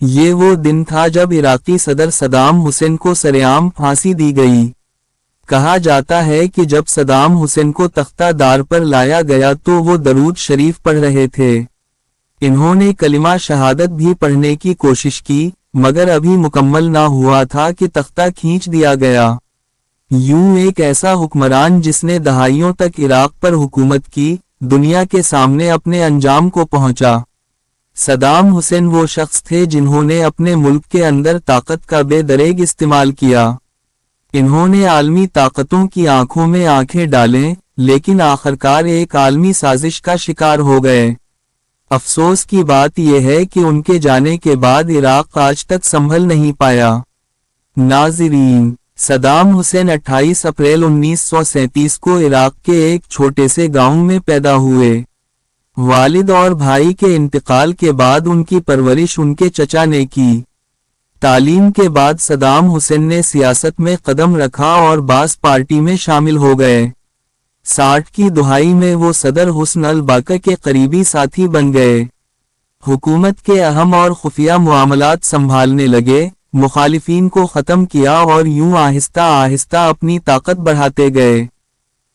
یہ وہ دن تھا جب عراقی صدر صدام حسین کو سرعام پھانسی دی گئی۔ کہا جاتا ہے کہ جب صدام حسین کو تختہ دار پر لایا گیا تو وہ درود شریف پڑھ رہے تھے۔ انہوں نے کلمہ شہادت بھی پڑھنے کی کوشش کی، مگر ابھی مکمل نہ ہوا تھا کہ تختہ کھینچ دیا گیا۔ یوں ایک ایسا حکمران جس نے دہائیوں تک عراق پر حکومت کی، دنیا کے سامنے اپنے انجام کو پہنچا۔ صدام حسین وہ شخص تھے جنہوں نے اپنے ملک کے اندر طاقت کا بے دریغ استعمال کیا۔ انہوں نے عالمی طاقتوں کی آنکھوں میں آنکھیں ڈالیں، لیکن آخرکار ایک عالمی سازش کا شکار ہو گئے۔ افسوس کی بات یہ ہے کہ ان کے جانے کے بعد عراق آج تک سنبھل نہیں پایا۔ ناظرین، صدام حسین 28 اپریل 1937 کو عراق کے ایک چھوٹے سے گاؤں میں پیدا ہوئے۔ والد اور بھائی کے انتقال کے بعد ان کی پرورش ان کے چچا نے کی۔ تعلیم کے بعد صدام حسین نے سیاست میں قدم رکھا اور باعث پارٹی میں شامل ہو گئے۔ 60 کی دہائی میں وہ صدر حسن الباقہ کے قریبی ساتھی بن گئے۔ حکومت کے اہم اور خفیہ معاملات سنبھالنے لگے، مخالفین کو ختم کیا اور یوں آہستہ آہستہ اپنی طاقت بڑھاتے گئے۔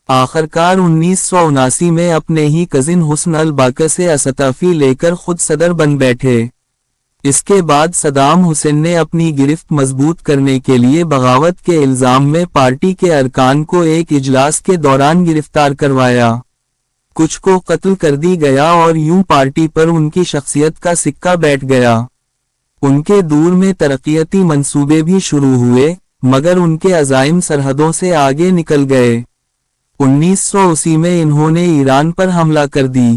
آخرکار 1979 میں اپنے ہی کزن حسن الباقہ سے استعفی لے کر خود صدر بن بیٹھے۔ اس کے بعد صدام حسین نے اپنی گرفت مضبوط کرنے کے لیے بغاوت کے الزام میں پارٹی کے ارکان کو ایک اجلاس کے دوران گرفتار کروایا۔ کچھ کو قتل کر دی گیا اور یوں پارٹی پر ان کی شخصیت کا سکہ بیٹھ گیا۔ ان کے دور میں ترقیاتی منصوبے بھی شروع ہوئے، مگر ان کے عزائم سرحدوں سے آگے نکل گئے۔ 1980 میں انہوں نے ایران پر حملہ کر دی۔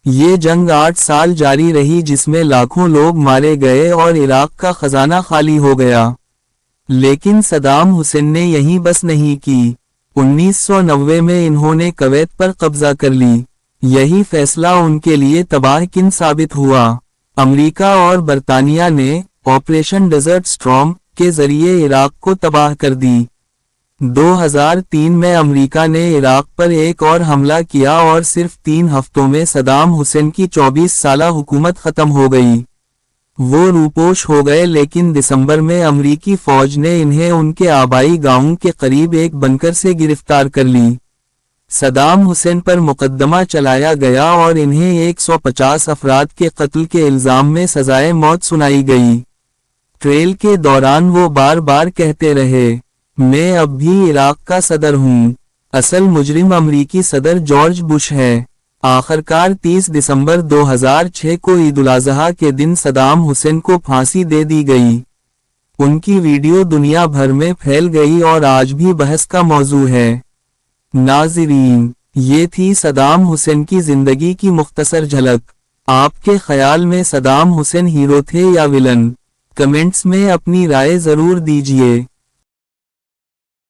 یہ جنگ 8 سال جاری رہی جس میں لاکھوں لوگ مارے گئے اور عراق کا خزانہ خالی ہو گیا۔ لیکن صدام حسین نے یہیں بس نہیں کی۔ 1990 میں انہوں نے کویت پر قبضہ کر لی۔ یہی فیصلہ ان کے لیے تباہ کن ثابت ہوا۔ امریکہ اور برطانیہ نے آپریشن ڈیزرٹ سٹارم کے ذریعے عراق کو تباہ کر دی۔ 2003 میں امریکہ نے عراق پر ایک اور حملہ کیا اور صرف 3 ہفتوں میں صدام حسین کی 24 سالہ حکومت ختم ہو گئی۔ وہ روپوش ہو گئے، لیکن دسمبر میں امریکی فوج نے انہیں ان کے آبائی گاؤں کے قریب ایک بنکر سے گرفتار کر لی۔ صدام حسین پر مقدمہ چلایا گیا اور انہیں 150 افراد کے قتل کے الزام میں سزائے موت سنائی گئی۔ ٹریل کے دوران وہ بار بار کہتے رہے، میں اب بھی عراق کا صدر ہوں۔ اصل مجرم امریکی صدر جارج بش ہے۔ آخرکار 30 دسمبر 2006 کو عید الاضحیٰ کے دن صدام حسین کو پھانسی دے دی گئی۔ ان کی ویڈیو دنیا بھر میں پھیل گئی اور آج بھی بحث کا موضوع ہے۔ ناظرین، یہ تھی صدام حسین کی زندگی کی مختصر جھلک۔ آپ کے خیال میں صدام حسین ہیرو تھے یا ویلن؟ کمنٹس میں اپنی رائے ضرور دیجیے۔